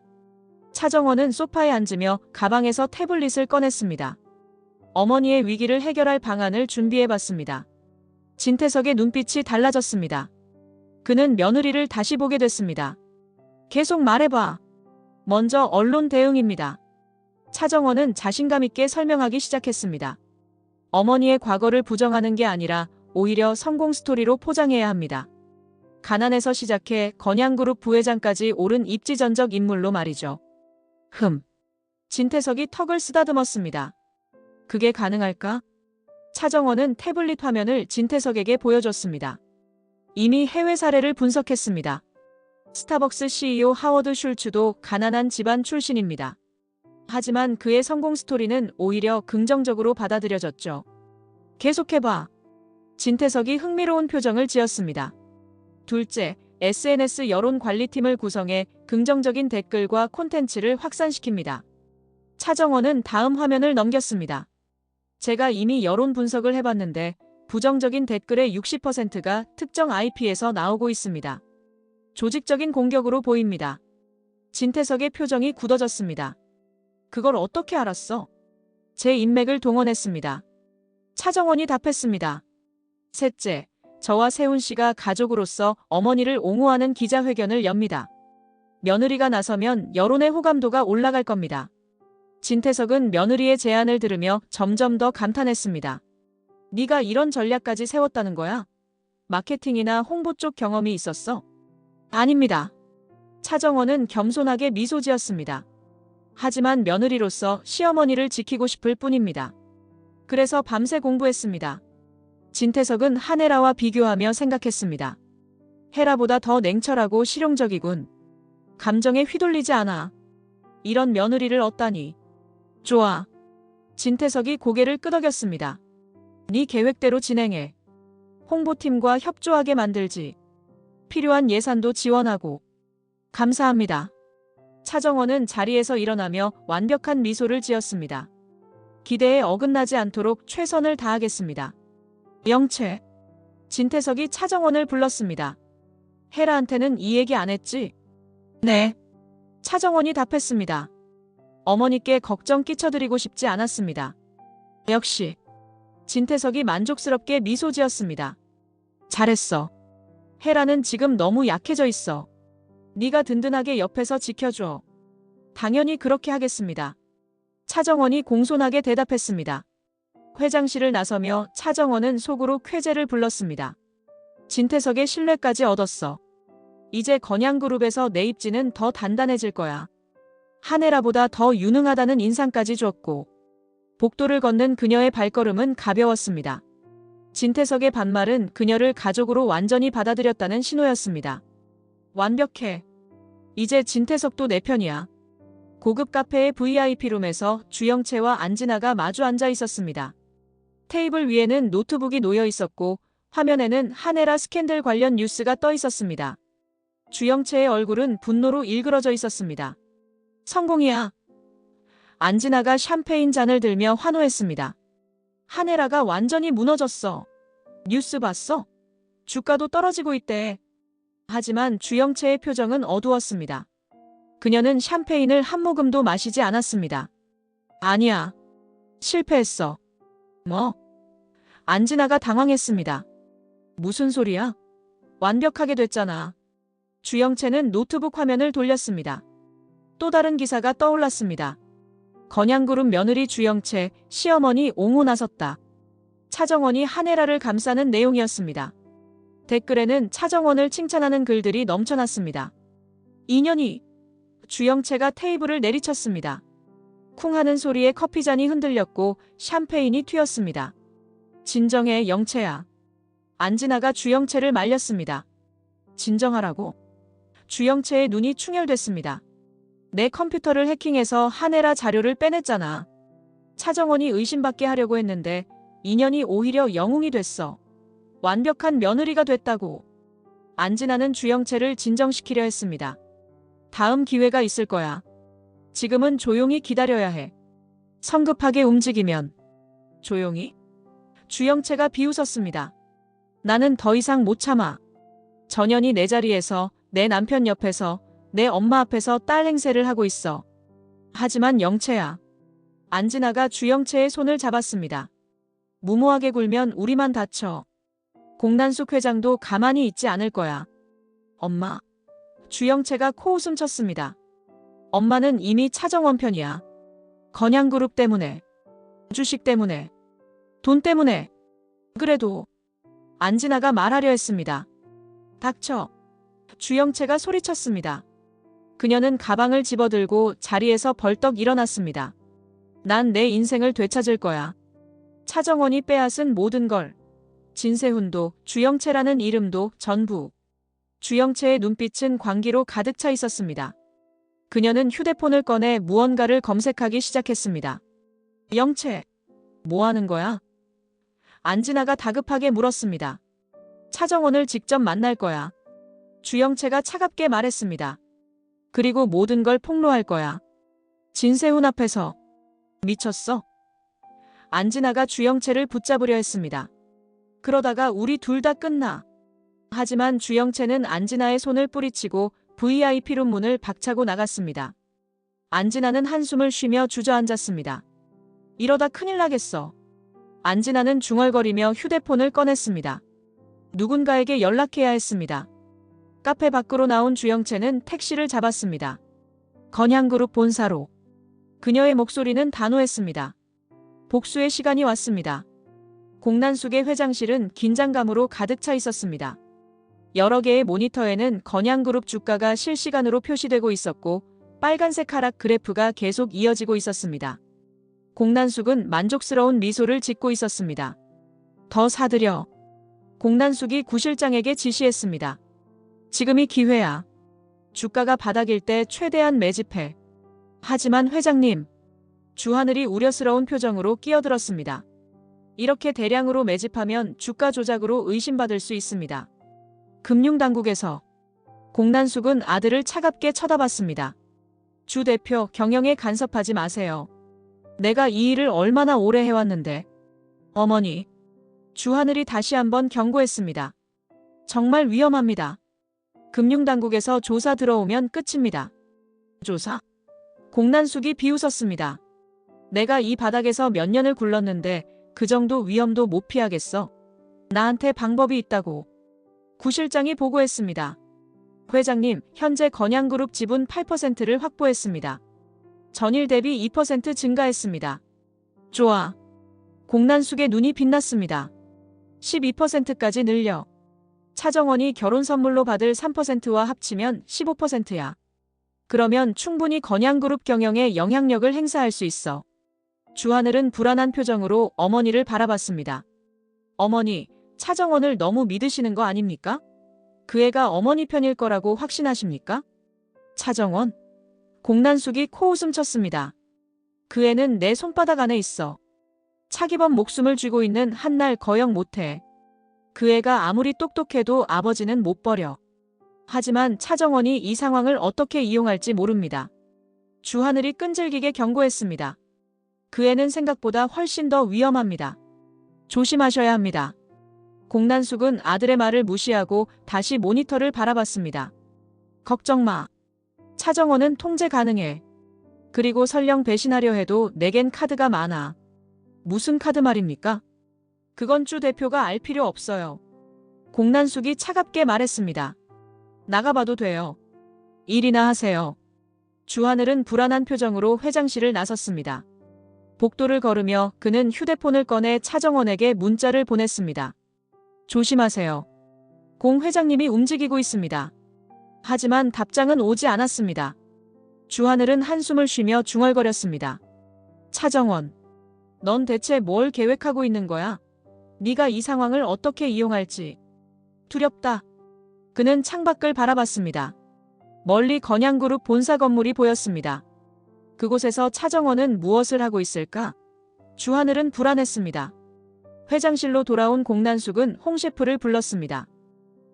A: 차정원은 소파에 앉으며 가방에서 태블릿을 꺼냈습니다. 어머니의 위기를 해결할 방안을 준비해봤습니다. 진태석의 눈빛이 달라졌습니다. 그는 며느리를 다시 보게 됐습니다. 계속 말해봐. 먼저 언론 대응입니다. 차정원은 자신감 있게 설명하기 시작했습니다. 어머니의 과거를 부정하는 게 아니라 오히려 성공 스토리로 포장해야 합니다. 가난에서 시작해 건양그룹 부회장까지 오른 입지전적 인물로 말이죠. 진태석이 턱을 쓰다듬었습니다. 그게 가능할까? 차정원은 태블릿 화면을 진태석에게 보여줬습니다. 이미 해외 사례를 분석했습니다. 스타벅스 CEO 하워드 슐츠도 가난한 집안 출신입니다. 하지만 그의 성공 스토리는 오히려 긍정적으로 받아들여졌죠. 계속해봐. 진태석이 흥미로운 표정을 지었습니다. 둘째, SNS 여론 관리팀을 구성해 긍정적인 댓글과 콘텐츠를 확산시킵니다. 차정원은 다음 화면을 넘겼습니다. 제가 이미 여론 분석을 해봤는데 부정적인 댓글의 60%가 특정 IP에서 나오고 있습니다. 조직적인 공격으로 보입니다. 진태석의 표정이 굳어졌습니다. 그걸 어떻게 알았어? 제 인맥을 동원했습니다. 차정원이 답했습니다. 셋째, 저와 세훈 씨가 가족으로서 어머니를 옹호하는 기자회견을 엽니다. 며느리가 나서면 여론의 호감도가 올라갈 겁니다. 진태석은 며느리의 제안을 들으며 점점 더 감탄했습니다. 네가 이런 전략까지 세웠다는 거야? 마케팅이나 홍보 쪽 경험이 있었어? 아닙니다. 차정원은 겸손하게 미소 지었습니다. 하지만 며느리로서 시어머니를 지키고 싶을 뿐입니다. 그래서 밤새 공부했습니다. 진태석은 한혜라와 비교하며 생각했습니다. 헤라보다 더 냉철하고 실용적이군. 감정에 휘둘리지 않아. 이런 며느리를 얻다니. 좋아. 진태석이 고개를 끄덕였습니다. 네 계획대로 진행해. 홍보팀과 협조하게 만들지. 필요한 예산도 지원하고. 감사합니다. 차정원은 자리에서 일어나며 완벽한 미소를 지었습니다. 기대에 어긋나지 않도록 최선을 다하겠습니다. 영채. 진태석이 차정원을 불렀습니다. 헤라한테는 이 얘기 안 했지? 네. 차정원이 답했습니다. 어머니께 걱정 끼쳐드리고 싶지 않았습니다. 역시. 진태석이 만족스럽게 미소 지었습니다. 잘했어. 헤라는 지금 너무 약해져 있어. 네가 든든하게 옆에서 지켜줘. 당연히 그렇게 하겠습니다. 차정원이 공손하게 대답했습니다. 회장실을 나서며 차정원은 속으로 쾌재를 불렀습니다. 진태석의 신뢰까지 얻었어. 이제 건양그룹에서 내 입지는 더 단단해질 거야. 한혜라보다 더 유능하다는 인상까지 줬고 복도를 걷는 그녀의 발걸음은 가벼웠습니다. 진태석의 반말은 그녀를 가족으로 완전히 받아들였다는 신호였습니다. 완벽해. 이제 진태석도 내 편이야. 고급 카페의 VIP룸에서 주영채와 안진아가 마주 앉아 있었습니다. 테이블 위에는 노트북이 놓여 있었고 화면에는 한혜라 스캔들 관련 뉴스가 떠 있었습니다. 주영채의 얼굴은 분노로 일그러져 있었습니다. 성공이야. 안진아가 샴페인 잔을 들며 환호했습니다. 한혜라가 완전히 무너졌어. 뉴스 봤어? 주가도 떨어지고 있대. 하지만 주영채의 표정은 어두웠습니다. 그녀는 샴페인을 한 모금도 마시지 않았습니다. 아니야. 실패했어. 뭐? 안진아가 당황했습니다. 무슨 소리야? 완벽하게 됐잖아. 주영채는 노트북 화면을 돌렸습니다. 또 다른 기사가 떠올랐습니다. 건양그룹 며느리 주영채, 시어머니 옹호 나섰다. 차정원이 한혜라를 감싸는 내용이었습니다. 댓글에는 차정원을 칭찬하는 글들이 넘쳐났습니다. 인연이. 주영채가 테이블을 내리쳤습니다. 쿵 하는 소리에 커피잔이 흔들렸고 샴페인이 튀었습니다. 진정해 영채야. 안진아가 주영채를 말렸습니다. 진정하라고. 주영채의 눈이 충혈됐습니다. 내 컴퓨터를 해킹해서 한혜라 자료를 빼냈잖아. 차정원이 의심받게 하려고 했는데 인연이 오히려 영웅이 됐어. 완벽한 며느리가 됐다고. 안진아는 주영채를 진정시키려 했습니다. 다음 기회가 있을 거야. 지금은 조용히 기다려야 해. 성급하게 움직이면. 조용히? 주영채가 비웃었습니다. 나는 더 이상 못 참아. 전현이 내 자리에서, 내 남편 옆에서, 내 엄마 앞에서 딸 행세를 하고 있어. 하지만 영채야. 안진아가 주영채의 손을 잡았습니다. 무모하게 굴면 우리만 다쳐. 공단숙 회장도 가만히 있지 않을 거야. 엄마. 주영채가 코웃음 쳤습니다. 엄마는 이미 차정원 편이야. 건양그룹 때문에. 주식 때문에. 돈 때문에. 그래도. 안진아가 말하려 했습니다. 닥쳐. 주영채가 소리쳤습니다. 그녀는 가방을 집어들고 자리에서 벌떡 일어났습니다. 난 내 인생을 되찾을 거야. 차정원이 빼앗은 모든 걸. 진세훈도, 주영채라는 이름도 전부. 주영채의 눈빛은 광기로 가득 차 있었습니다. 그녀는 휴대폰을 꺼내 무언가를 검색하기 시작했습니다. 영채, 뭐 하는 거야? 안진아가 다급하게 물었습니다. 차정원을 직접 만날 거야. 주영채가 차갑게 말했습니다. 그리고 모든 걸 폭로할 거야. 진세훈 앞에서. 미쳤어? 안진아가 주영채를 붙잡으려 했습니다. 그러다가 우리 둘 다 끝나. 하지만 주영채는 안진아의 손을 뿌리치고 VIP룸 문을 박차고 나갔습니다. 안진아는 한숨을 쉬며 주저앉았습니다. 이러다 큰일 나겠어. 안진아는 중얼거리며 휴대폰을 꺼냈습니다. 누군가에게 연락해야 했습니다. 카페 밖으로 나온 주영채는 택시를 잡았습니다. 건양그룹 본사로. 그녀의 목소리는 단호했습니다. 복수의 시간이 왔습니다. 공난숙의 회장실은 긴장감으로 가득 차 있었습니다. 여러 개의 모니터에는 건양그룹 주가가 실시간으로 표시되고 있었고 빨간색 하락 그래프가 계속 이어지고 있었습니다. 공난숙은 만족스러운 미소를 짓고 있었습니다. 더 사들여. 공난숙이 구실장에게 지시했습니다. 지금이 기회야. 주가가 바닥일 때 최대한 매집해. 하지만 회장님. 주하늘이 우려스러운 표정으로 끼어들었습니다. 이렇게 대량으로 매집하면 주가 조작으로 의심받을 수 있습니다. 금융당국에서. 공난숙은 아들을 차갑게 쳐다봤습니다. 주 대표, 경영에 간섭하지 마세요. 내가 이 일을 얼마나 오래 해왔는데. 어머니. 주하늘이 다시 한번 경고했습니다. 정말 위험합니다. 금융당국에서 조사 들어오면 끝입니다. 조사? 공난숙이 비웃었습니다. 내가 이 바닥에서 몇 년을 굴렀는데 그 정도 위험도 못 피하겠어. 나한테 방법이 있다고. 구실장이 보고했습니다. 회장님, 현재 건양그룹 지분 8%를 확보했습니다. 전일 대비 2% 증가했습니다. 좋아. 공난숙의 눈이 빛났습니다. 12%까지 늘려. 차정원이 결혼 선물로 받을 3%와 합치면 15%야. 그러면 충분히 건양그룹 경영에 영향력을 행사할 수 있어. 주하늘은 불안한 표정으로 어머니를 바라봤습니다. 어머니, 차정원을 너무 믿으시는 거 아닙니까? 그 애가 어머니 편일 거라고 확신하십니까? 차정원? 공난숙이 코웃음 쳤습니다. 그 애는 내 손바닥 안에 있어. 차기범 목숨을 쥐고 있는 한날 거역 못해. 그 애가 아무리 똑똑해도 아버지는 못 버려. 하지만 차정원이 이 상황을 어떻게 이용할지 모릅니다. 주하늘이 끈질기게 경고했습니다. 그 애는 생각보다 훨씬 더 위험합니다. 조심하셔야 합니다. 공난숙은 아들의 말을 무시하고 다시 모니터를 바라봤습니다. 걱정 마. 차정원은 통제 가능해. 그리고 설령 배신하려 해도 내겐 카드가 많아. 무슨 카드 말입니까? 그건 주 대표가 알 필요 없어요. 공난숙이 차갑게 말했습니다. 나가봐도 돼요. 일이나 하세요. 주하늘은 불안한 표정으로 회장실을 나섰습니다. 복도를 걸으며 그는 휴대폰을 꺼내 차정원에게 문자를 보냈습니다. 조심하세요. 공 회장님이 움직이고 있습니다. 하지만 답장은 오지 않았습니다. 주하늘은 한숨을 쉬며 중얼거렸습니다. 차정원, 넌 대체 뭘 계획하고 있는 거야? 네가 이 상황을 어떻게 이용할지. 두렵다. 그는 창밖을 바라봤습니다. 멀리 건양그룹 본사 건물이 보였습니다. 그곳에서 차정원은 무엇을 하고 있을까? 주하늘은 불안했습니다. 회장실로 돌아온 공난숙은 홍 셰프를 불렀습니다.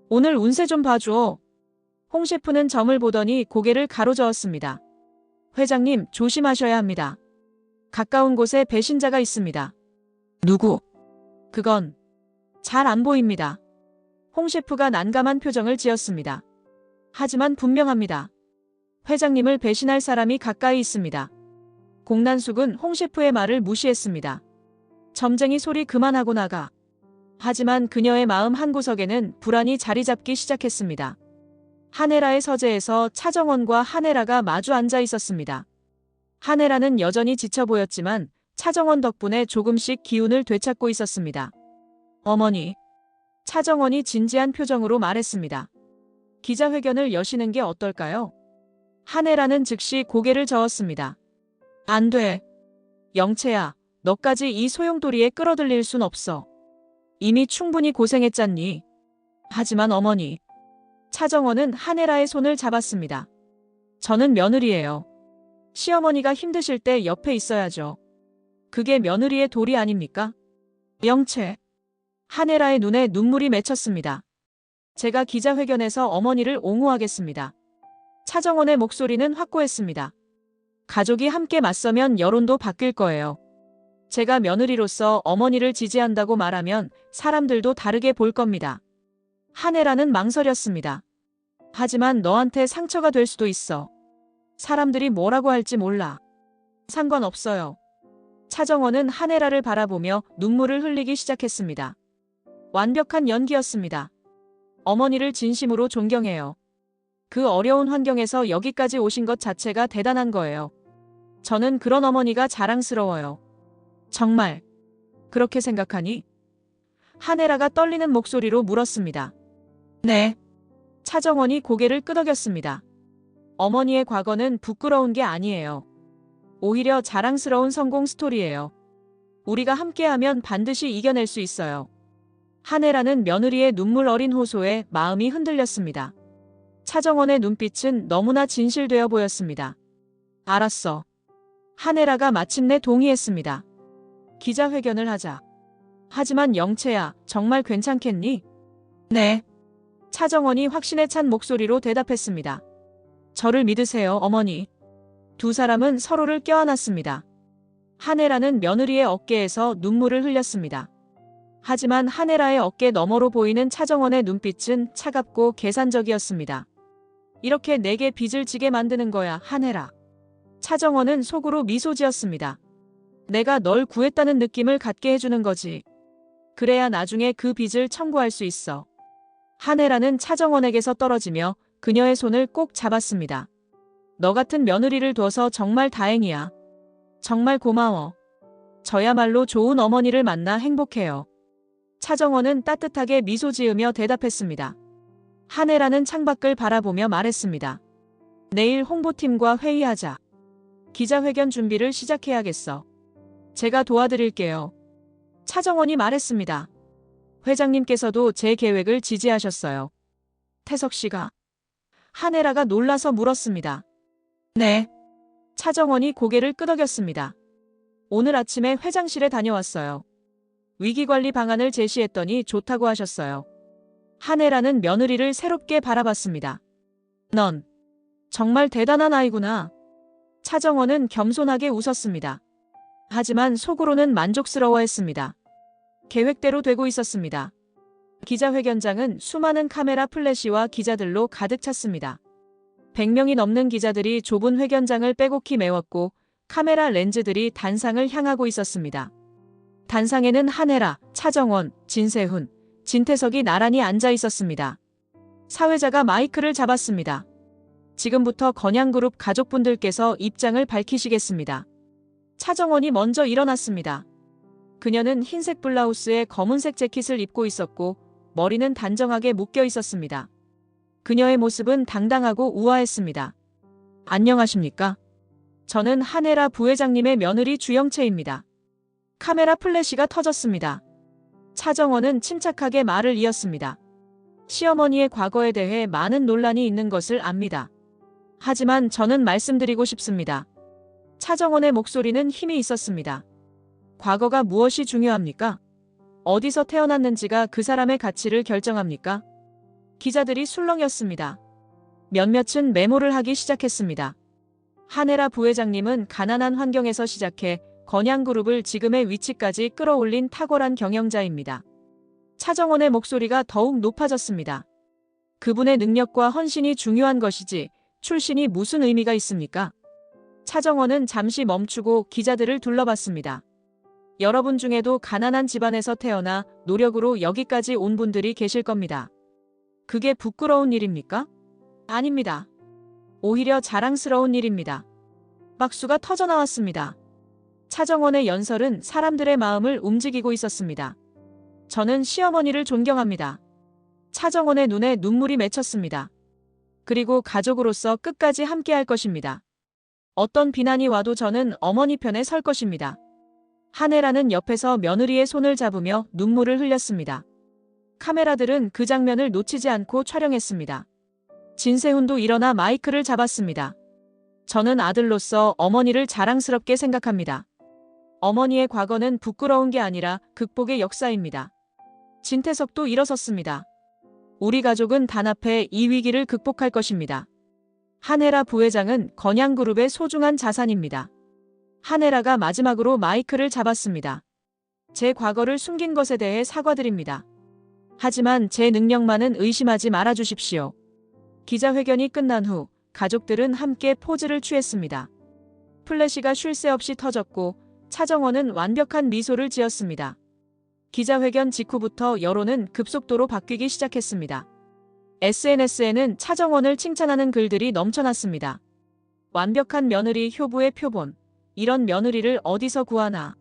A: 오늘 운세 좀 봐줘. 홍 셰프는 점을 보더니 고개를 가로저었습니다. 회장님, 조심하셔야 합니다. 가까운 곳에 배신자가 있습니다. 누구? 그건 잘 안 보입니다. 홍 셰프가 난감한 표정을 지었습니다. 하지만 분명합니다. 회장님을 배신할 사람이 가까이 있습니다. 공난숙은 홍 셰프의 말을 무시했습니다. 점쟁이 소리 그만하고 나가. 하지만 그녀의 마음 한구석에는 불안이 자리 잡기 시작했습니다. 한혜라의 서재에서 차정원과 한혜라가 마주 앉아 있었습니다. 한혜라는 여전히 지쳐 보였지만 차정원 덕분에 조금씩 기운을 되찾고 있었습니다. 어머니. 차정원이 진지한 표정으로 말했습니다. 기자회견을 여시는 게 어떨까요? 한혜라는 즉시 고개를 저었습니다. 안 돼. 영채야, 너까지 이 소용돌이에 끌어들일 순 없어. 이미 충분히 고생했잖니. 하지만 어머니. 차정원은 한혜라의 손을 잡았습니다. 저는 며느리예요. 시어머니가 힘드실 때 옆에 있어야죠. 그게 며느리의 도리 아닙니까? 영채. 한혜라의 눈에 눈물이 맺혔습니다. 제가 기자회견에서 어머니를 옹호하겠습니다. 차정원의 목소리는 확고했습니다. 가족이 함께 맞서면 여론도 바뀔 거예요. 제가 며느리로서 어머니를 지지한다고 말하면 사람들도 다르게 볼 겁니다. 한혜라는 망설였습니다. 하지만 너한테 상처가 될 수도 있어. 사람들이 뭐라고 할지 몰라. 상관없어요. 차정원은 한혜라를 바라보며 눈물을 흘리기 시작했습니다. 완벽한 연기였습니다. 어머니를 진심으로 존경해요. 그 어려운 환경에서 여기까지 오신 것 자체가 대단한 거예요. 저는 그런 어머니가 자랑스러워요. 정말 그렇게 생각하니? 한혜라가 떨리는 목소리로 물었습니다. 네. 차정원이 고개를 끄덕였습니다. 어머니의 과거는 부끄러운 게 아니에요. 오히려 자랑스러운 성공 스토리예요. 우리가 함께하면 반드시 이겨낼 수 있어요. 한혜라는 며느리의 눈물 어린 호소에 마음이 흔들렸습니다. 차정원의 눈빛은 너무나 진실되어 보였습니다. 알았어. 한혜라가 마침내 동의했습니다. 기자회견을 하자. 하지만 영채야, 정말 괜찮겠니? 네. 차정원이 확신에 찬 목소리로 대답했습니다. 저를 믿으세요, 어머니. 두 사람은 서로를 껴안았습니다. 한혜라는 며느리의 어깨에서 눈물을 흘렸습니다. 하지만 한혜라의 어깨 너머로 보이는 차정원의 눈빛은 차갑고 계산적이었습니다. 이렇게 내게 빚을 지게 만드는 거야, 한혜라. 차정원은 속으로 미소 지었습니다. 내가 널 구했다는 느낌을 갖게 해주는 거지. 그래야 나중에 그 빚을 청구할 수 있어. 한혜라는 차정원에게서 떨어지며 그녀의 손을 꼭 잡았습니다. 너 같은 며느리를 둬서 정말 다행이야. 정말 고마워. 저야말로 좋은 어머니를 만나 행복해요. 차정원은 따뜻하게 미소 지으며 대답했습니다. 한혜라는 창밖을 바라보며 말했습니다. 내일 홍보팀과 회의하자. 기자회견 준비를 시작해야겠어. 제가 도와드릴게요. 차정원이 말했습니다. 회장님께서도 제 계획을 지지하셨어요. 태석 씨가? 한혜라가 놀라서 물었습니다. 네. 차정원이 고개를 끄덕였습니다. 오늘 아침에 회장실에 다녀왔어요. 위기관리 방안을 제시했더니 좋다고 하셨어요. 한혜라는 며느리를 새롭게 바라봤습니다. 넌 정말 대단한 아이구나. 차정원은 겸손하게 웃었습니다. 하지만 속으로는 만족스러워했습니다. 계획대로 되고 있었습니다. 기자회견장은 수많은 카메라 플래시와 기자들로 가득 찼습니다. 100명이 넘는 기자들이 좁은 회견장을 빼곡히 메웠고 카메라 렌즈들이 단상을 향하고 있었습니다. 단상에는 한혜라, 차정원, 진세훈, 진태석이 나란히 앉아 있었습니다. 사회자가 마이크를 잡았습니다. 지금부터 건양그룹 가족분들께서 입장을 밝히시겠습니다. 차정원이 먼저 일어났습니다. 그녀는 흰색 블라우스에 검은색 재킷을 입고 있었고 머리는 단정하게 묶여 있었습니다. 그녀의 모습은 당당하고 우아했습니다. 안녕하십니까? 저는 한혜라 부회장님의 며느리 주영채입니다. 카메라 플래시가 터졌습니다. 차정원은 침착하게 말을 이었습니다. 시어머니의 과거에 대해 많은 논란이 있는 것을 압니다. 하지만 저는 말씀드리고 싶습니다. 차정원의 목소리는 힘이 있었습니다. 과거가 무엇이 중요합니까? 어디서 태어났는지가 그 사람의 가치를 결정합니까? 기자들이 술렁였습니다. 몇몇은 메모를 하기 시작했습니다. 한혜라 부회장님은 가난한 환경에서 시작해 건양그룹을 지금의 위치까지 끌어올린 탁월한 경영자입니다. 차정원의 목소리가 더욱 높아졌습니다. 그분의 능력과 헌신이 중요한 것이지 출신이 무슨 의미가 있습니까? 차정원은 잠시 멈추고 기자들을 둘러봤습니다. 여러분 중에도 가난한 집안에서 태어나 노력으로 여기까지 온 분들이 계실 겁니다. 그게 부끄러운 일입니까? 아닙니다. 오히려 자랑스러운 일입니다. 박수가 터져나왔습니다. 차정원의 연설은 사람들의 마음을 움직이고 있었습니다. 저는 시어머니를 존경합니다. 차정원의 눈에 눈물이 맺혔습니다. 그리고 가족으로서 끝까지 함께할 것입니다. 어떤 비난이 와도 저는 어머니 편에 설 것입니다. 한혜라는 옆에서 며느리의 손을 잡으며 눈물을 흘렸습니다. 카메라들은 그 장면을 놓치지 않고 촬영했습니다. 진세훈도 일어나 마이크를 잡았습니다. 저는 아들로서 어머니를 자랑스럽게 생각합니다. 어머니의 과거는 부끄러운 게 아니라 극복의 역사입니다. 진태석도 일어섰습니다. 우리 가족은 단합해 이 위기를 극복할 것입니다. 한혜라 부회장은 건양그룹의 소중한 자산입니다. 한혜라가 마지막으로 마이크를 잡았습니다. 제 과거를 숨긴 것에 대해 사과드립니다. 하지만 제 능력만은 의심하지 말아주십시오. 기자회견이 끝난 후 가족들은 함께 포즈를 취했습니다. 플래시가 쉴 새 없이 터졌고 차정원은 완벽한 미소를 지었습니다. 기자회견 직후부터 여론은 급속도로 바뀌기 시작했습니다. SNS에는 차정원을 칭찬하는 글들이 넘쳐났습니다. 완벽한 며느리 효부의 표본. 이런 며느리를 어디서 구하나.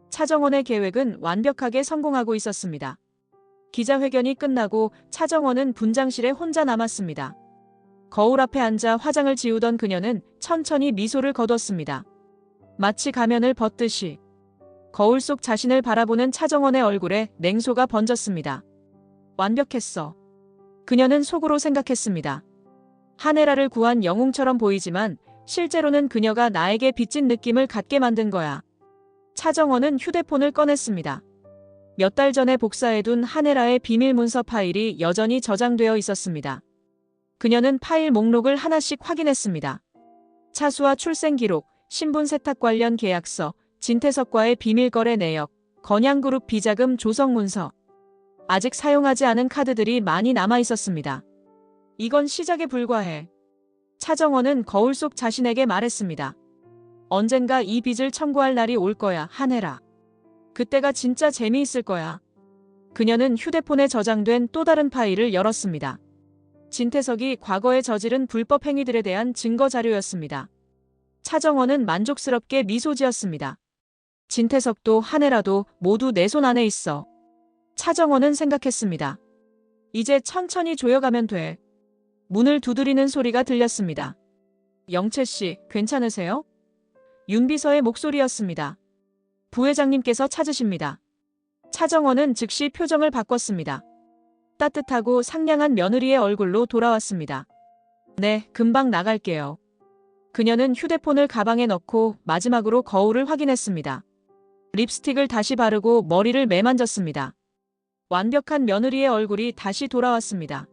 A: 차정원의 계획은 완벽하게 성공하고 있었습니다. 기자회견이 끝나고 차정원은 분장실에 혼자 남았습니다. 거울 앞에 앉아 화장을 지우던 그녀는 천천히 미소를 거뒀습니다. 마치 가면을 벗듯이. 거울 속 자신을 바라보는 차정원의 얼굴에 냉소가 번졌습니다. 완벽했어. 그녀는 속으로 생각했습니다. 한혜라를 구한 영웅처럼 보이지만 실제로는 그녀가 나에게 빚진 느낌을 갖게 만든 거야. 차정원은 휴대폰을 꺼냈습니다. 몇 달 전에 복사해둔 한혜라의 비밀 문서 파일이 여전히 저장되어 있었습니다. 그녀는 파일 목록을 하나씩 확인했습니다. 차수와 출생 기록, 신분 세탁 관련 계약서, 진태석과의 비밀 거래 내역, 건양그룹 비자금 조성 문서. 아직 사용하지 않은 카드들이 많이 남아 있었습니다. 이건 시작에 불과해. 차정원은 거울 속 자신에게 말했습니다. 언젠가 이 빚을 청구할 날이 올 거야, 한혜라. 그때가 진짜 재미있을 거야. 그녀는 휴대폰에 저장된 또 다른 파일을 열었습니다. 진태석이 과거에 저지른 불법 행위들에 대한 증거 자료였습니다. 차정원은 만족스럽게 미소 지었습니다. 진태석도 한혜라도 모두 내 손 안에 있어. 차정원은 생각했습니다. 이제 천천히 조여가면 돼. 문을 두드리는 소리가 들렸습니다. 영채 씨, 괜찮으세요? 윤비서의 목소리였습니다. 부회장님께서 찾으십니다. 차정원은 즉시 표정을 바꿨습니다. 따뜻하고 상냥한 며느리의 얼굴로 돌아왔습니다. 네, 금방 나갈게요. 그녀는 휴대폰을 가방에 넣고 마지막으로 거울을 확인했습니다. 립스틱을 다시 바르고 머리를 매만졌습니다. 완벽한 며느리의 얼굴이 다시 돌아왔습니다.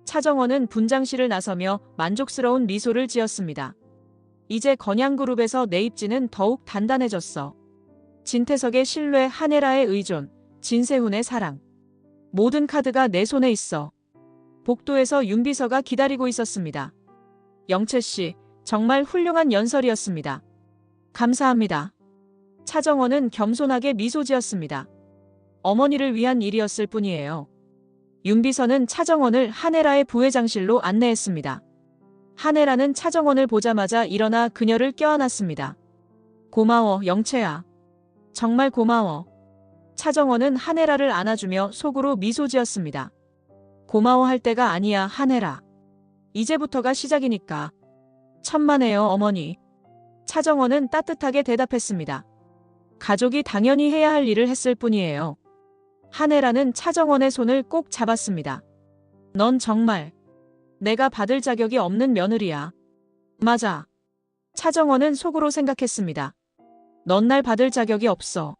A: 차정원은 분장실을 나서며 만족스러운 미소를 지었습니다. 이제 건양그룹에서 내 입지는 더욱 단단해졌어. 진태석의 신뢰, 한혜라의 의존, 진세훈의 사랑. 모든 카드가 내 손에 있어. 복도에서 윤비서가 기다리고 있었습니다. 영채 씨, 정말 훌륭한 연설이었습니다. 감사합니다. 차정원은 겸손하게 미소 지었습니다. 어머니를 위한 일이었을 뿐이에요. 윤비서는 차정원을 한혜라의 부회장실로 안내했습니다. 한혜라는 차정원을 보자마자 일어나 그녀를 껴안았습니다. 고마워, 영채야. 정말 고마워. 차정원은 한혜라를 안아주며 속으로 미소 지었습니다. 고마워할 때가 아니야, 한혜라. 이제부터가 시작이니까. 천만에요, 어머니. 차정원은 따뜻하게 대답했습니다. 가족이 당연히 해야 할 일을 했을 뿐이에요. 한혜라는 차정원의 손을 꼭 잡았습니다. 넌 정말 내가 받을 자격이 없는 며느리야. 맞아. 차정원은 속으로 생각했습니다. 넌 날 받을 자격이 없어.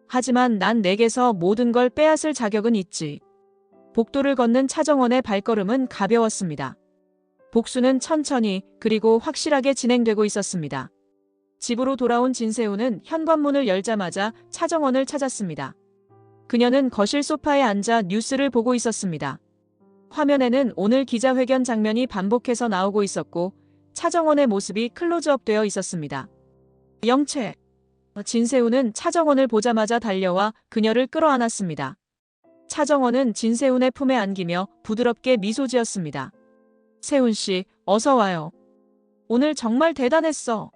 A: 하지만 난 내게서 모든 걸 빼앗을 자격은 있지. 복도를 걷는 차정원의 발걸음은 가벼웠습니다. 복수는 천천히 그리고 확실하게 진행되고 있었습니다. 집으로 돌아온 진세훈은 현관문을 열자마자 차정원을 찾았습니다. 그녀는 거실 소파에 앉아 뉴스를 보고 있었습니다. 화면에는 오늘 기자회견 장면이 반복해서 나오고 있었고 차정원의 모습이 클로즈업되어 있었습니다. 영채. 진세훈은 차정원을 보자마자 달려와 그녀를 끌어안았습니다. 차정원은 진세훈의 품에 안기며 부드럽게 미소 지었습니다. 세훈 씨, 어서 와요. 오늘 정말 대단했어.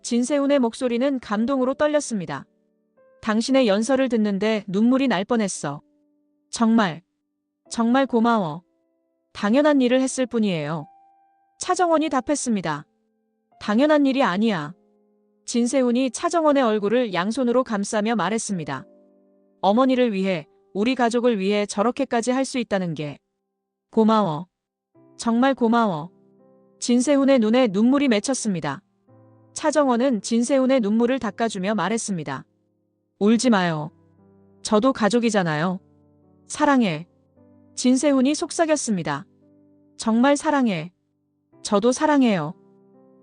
A: 진세훈의 목소리는 감동으로 떨렸습니다. 당신의 연설을 듣는데 눈물이 날 뻔했어. 정말 고마워. 당연한 일을 했을 뿐이에요. 차정원이 답했습니다. 당연한 일이 아니야. 진세훈이 차정원의 얼굴을 양손으로 감싸며 말했습니다. 어머니를 위해, 우리 가족을 위해 저렇게까지 할 수 있다는 게 고마워. 정말 고마워. 진세훈의 눈에 눈물이 맺혔습니다. 차정원은 진세훈의 눈물을 닦아주며 말했습니다. 울지 마요. 저도 가족이잖아요. 사랑해. 진세훈이 속삭였습니다. 정말 사랑해. 저도 사랑해요.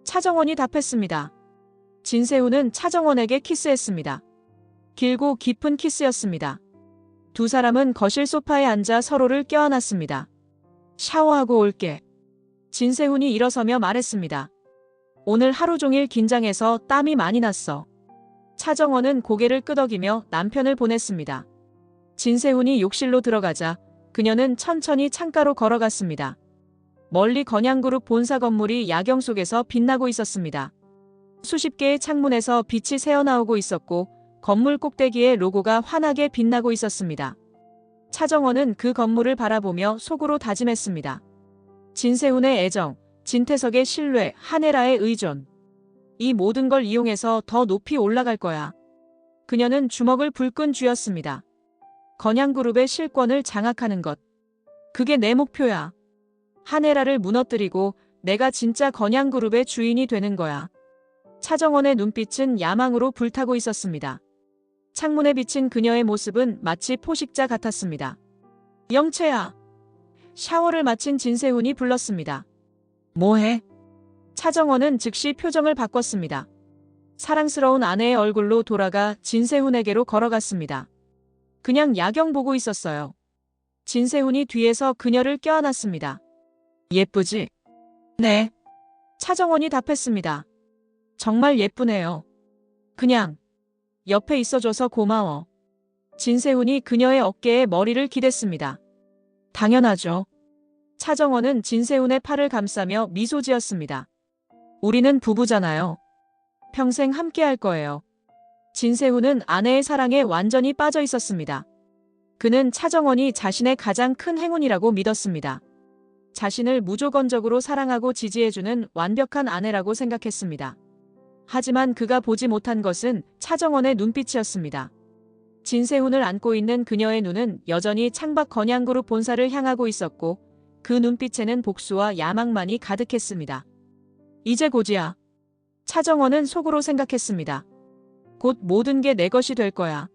A: 차정원이 답했습니다. 진세훈은 차정원에게 키스했습니다. 길고 깊은 키스였습니다. 두 사람은 거실 소파에 앉아 서로를 껴안았습니다. 샤워하고 올게. 진세훈이 일어서며 말했습니다. 오늘 하루 종일 긴장해서 땀이 많이 났어. 차정원은 고개를 끄덕이며 남편을 보냈습니다. 진세훈이 욕실로 들어가자 그녀는 천천히 창가로 걸어갔습니다. 멀리 건양그룹 본사 건물이 야경 속에서 빛나고 있었습니다. 수십 개의 창문에서 빛이 새어나오고 있었고 건물 꼭대기에 로고가 환하게 빛나고 있었습니다. 차정원은 그 건물을 바라보며 속으로 다짐했습니다. 진세훈의 애정, 진태석의 신뢰, 한혜라의 의존. 이 모든 걸 이용해서 더 높이 올라갈 거야. 그녀는 주먹을 불끈 쥐었습니다. 건양그룹의 실권을 장악하는 것. 그게 내 목표야. 한혜라를 무너뜨리고 내가 진짜 건양그룹의 주인이 되는 거야. 차정원의 눈빛은 야망으로 불타고 있었습니다. 창문에 비친 그녀의 모습은 마치 포식자 같았습니다. 영채야. 샤워를 마친 진세훈이 불렀습니다. 뭐해? 차정원은 즉시 표정을 바꿨습니다. 사랑스러운 아내의 얼굴로 돌아가 진세훈에게로 걸어갔습니다. 그냥 야경 보고 있었어요. 진세훈이 뒤에서 그녀를 껴안았습니다. 예쁘지? 네. 차정원이 답했습니다. 정말 예쁘네요. 그냥 옆에 있어줘서 고마워. 진세훈이 그녀의 어깨에 머리를 기댔습니다. 당연하죠. 차정원은 진세훈의 팔을 감싸며 미소 지었습니다. 우리는 부부잖아요. 평생 함께 할 거예요. 진세훈은 아내의 사랑에 완전히 빠져 있었습니다. 그는 차정원이 자신의 가장 큰 행운이라고 믿었습니다. 자신을 무조건적으로 사랑하고 지지해주는 완벽한 아내라고 생각했습니다. 하지만 그가 보지 못한 것은 차정원의 눈빛이었습니다. 진세훈을 안고 있는 그녀의 눈은 여전히 창밖 건양그룹 본사를 향하고 있었고 그 눈빛에는 복수와 야망만이 가득했습니다. 이제 곧이야. 차정원은 속으로 생각했습니다. 곧 모든 게 내 것이 될 거야.